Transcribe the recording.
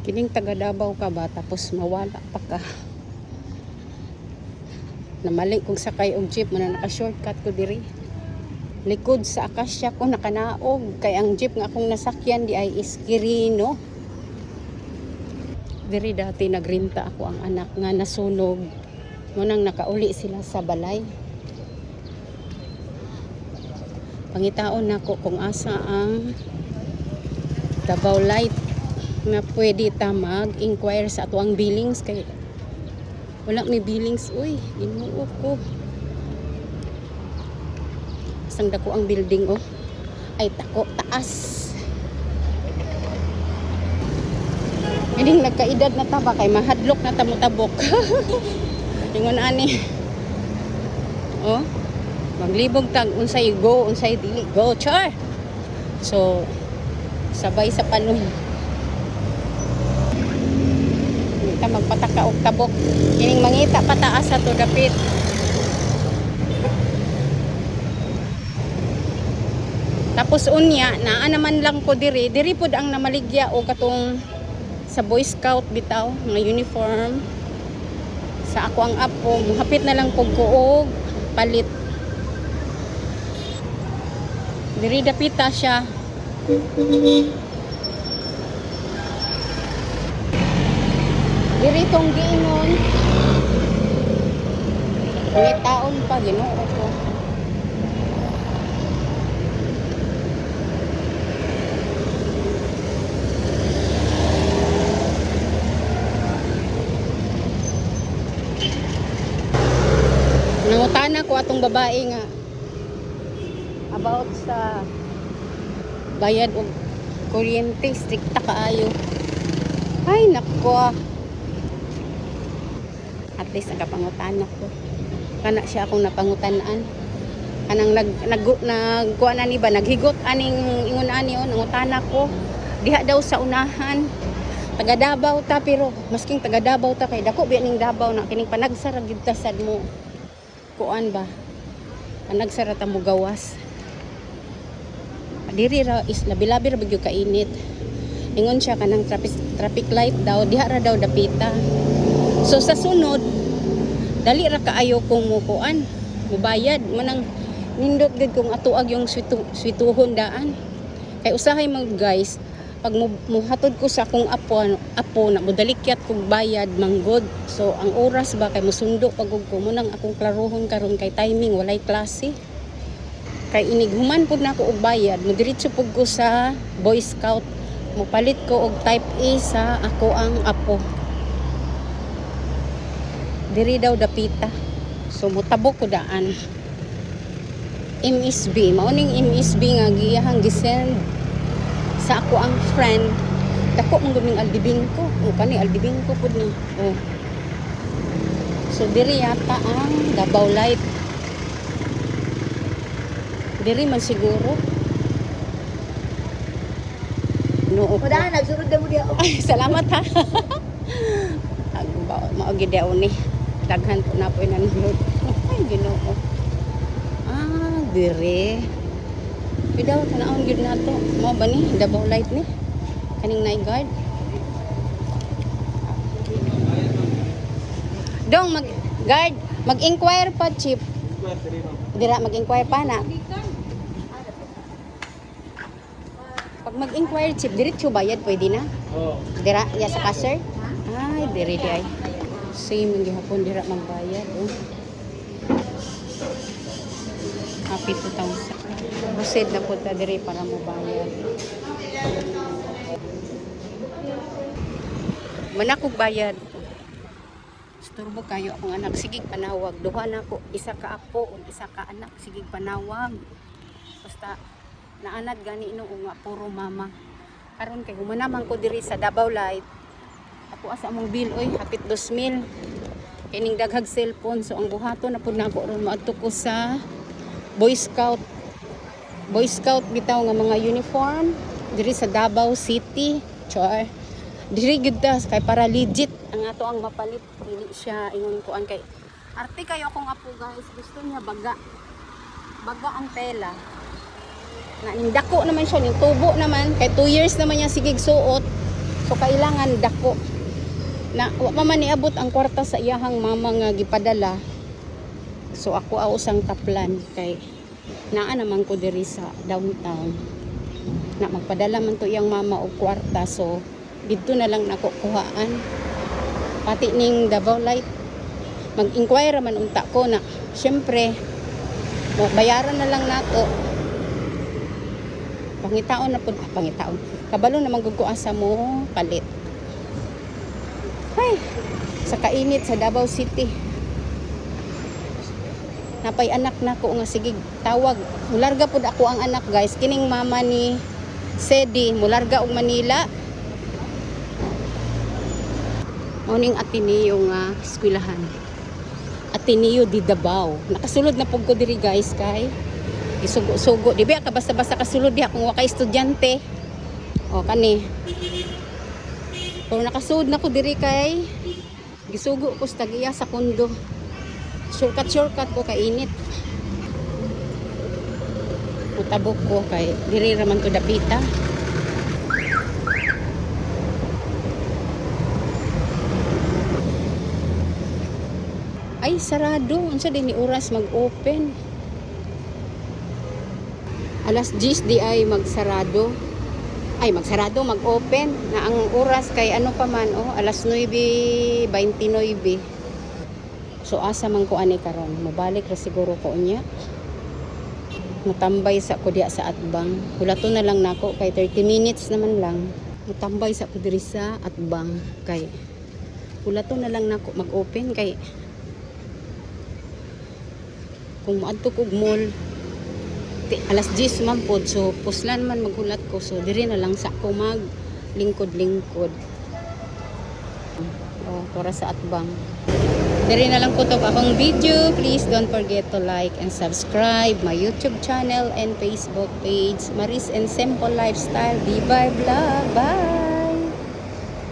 Kining taga Davao ka ba tapos mawala pa ka. Namali kong sakay og jeep mo na naka-shortcut ko diri. Likod sa Akasya ko nakanaog kay ang jeep nga akong nasakyan di ay Iskirino. Diri dati nagrinta ako ang anak nga nasunog. Munang nakauli sila sa balay. Pangitaon nako kung asa ang Davao Light na pwede ta mag-inquire sa atuang billings kay wala may billings. Uy, ginuo ko. Sang dako ang building oh. Ay tako taas. Hindi nagkaedad na taba kay mahadlok na tamutabok. Ingon ani. Oh. Maglibog tag unsay go, unsay dili go, char. So sabay sa panon. Hindi ka magpataka og tabok. Kining mangita pataas sa to dapit. Tapos unya, naa naman lang ko diri pod ang namaligya o katong sa Boy Scout bitaw nga uniform. Sa ako ang apo, hapit na lang pug kuog palit. Diri dapita siya. Diri tong giingon. May taon pa Ginoo ko. Nangutana ko atong babae nga about sa bayad og kuryente, strikta kaayo. Ay nako. At least nagapangutana ko. Kana siya akong napangutanaan. Kanang nagkuha na ni ba naghigot aning ingon ani oh nangutana ko. Diha daw sa unahan. Taga Davao ta pero masking taga Davao ta kay dako biya ning Davao na kining panagsara gid ta sad mo. Kuan ba? Panagsara ta mo gawas. Diri ra is labi-labi ra bagyo kainit. Ingon siya kanang traffic light daw diha ra daw dapita. So sa sunod dali ra kaayo kung mukuan, mubayad manang nindot gid kung atuag yung swituhon daan. Kay usahay mag guys, pag muhatod ko sa akong apo na modalikyat kog bayad manggod. So ang oras ba kay musundo pagug ko mo nang akong klarohon karon kay timing walay klase. Kay inighuman pud nako og bayad, modiretso pud ko sa Boy Scout. Mopalit ko og type A sa ako ang apo. Diri daw dapita. So mutabok ko daan. MSB, mauning MSB nga giyahang gisend sa ako ang friend. Dako mong guming Aldibingko. O kani Aldibingko pud ni. Oh. So diri yata ang Davao Light. Diri man siguro. No. Wala nagsurod na mo diya. Ay, salamat ha. Maogi daw ni. Daghan po na po inanulod. Ay, Ginoo. Ah, diri. Pidaw tanaon gyud nato. Mao ba ni Davao Light ni? Kaning night guard. Dong guard, mag-inquire pa chief. Dira mag-inquire pa na. Pag mag-inquire chief, diretso bayad pwede na? Oo. Dira ya sa cashier? Ay, diri di ay. Same yung gihapon dira magbayad. Oh. Happy 2,000. Proceed na po ta diri para mo bayad. Manakog bayad. Istorbo kayo akong anak. Sigig panawag. Duha na ko. Isa ka apo o isa ka anak. Sigig panawag. Basta naanad gani ino nga puro mama. Karon kay humanaman ko diri sa Davao Light. Ako asa mong bill oy hapit 2,000. Kining daghag cellphone so ang buhaton na pud nako ron maadto ko sa Boy Scout. Boy Scout bitaw nga mga uniform diri sa Davao City. Char. Diri gyud ta kay para legit ang ato ang mapalit. Dili siya ingon ko an kay arte kayo akong apo guys. Gusto niya baga. Baga ang tela. Na nindako naman siya, yung tubo naman kay 2 years naman niya sigig suot. So kailangan dako na wa pa man niabot ang kwarta sa iyahang mama nga gipadala. So ako usang taplan kay naa naman ko diri sa downtown. Na magpadala man to iyang mama og kwarta, so didto na lang nako kuhaan. Pati ning Davao Light mag-inquire man unta ko na syempre bayaran na lang nato. Pangitaon na pud, pangitaon. Kabalo naman gud ko asa mo palit. Ay, sa kainit sa Davao City. Napay anak na ko nga sige tawag. Mularga pud ako ang anak, guys. Kining mama ni Sedi, mularga og Manila. Morning Ateneo nga eskwelahan. Ateneo di Davao. Nakasulod na pud ko diri, guys, kay isugo-sugo. Di ba ka basta-basta kasulod diha kung wa kay estudyante. O kani. Pero nakasulod na ko diri kay gisugo ko sa tagiya sa kondo. Shortcut ko kay init. Utabok ko kay diri raman to dapita. Ay sarado, unsa din ni oras mag-open? Alas 10 di ay magsarado. Ay magsarado, mag-open na ang oras kay ano pa man alas 9:29. So asa man ko ani karon, mobalik ra siguro ko unya. Natambay sa ko diya sa Atbang. Hulato na lang nako kay 30 minutes naman lang. Natambay sa ko diri sa Atbang kay hulato na lang nako mag-open kay kung maadto kog mall alas 10 man pod, so puslan man maghulat ko, so diri na lang sa ko mag lingkod-lingkod. Para sa Atbang. Diri na lang ko to akong video. Please don't forget to like and subscribe my YouTube channel and Facebook page, Maris and Simple Lifestyle Diva Vlog. Bye!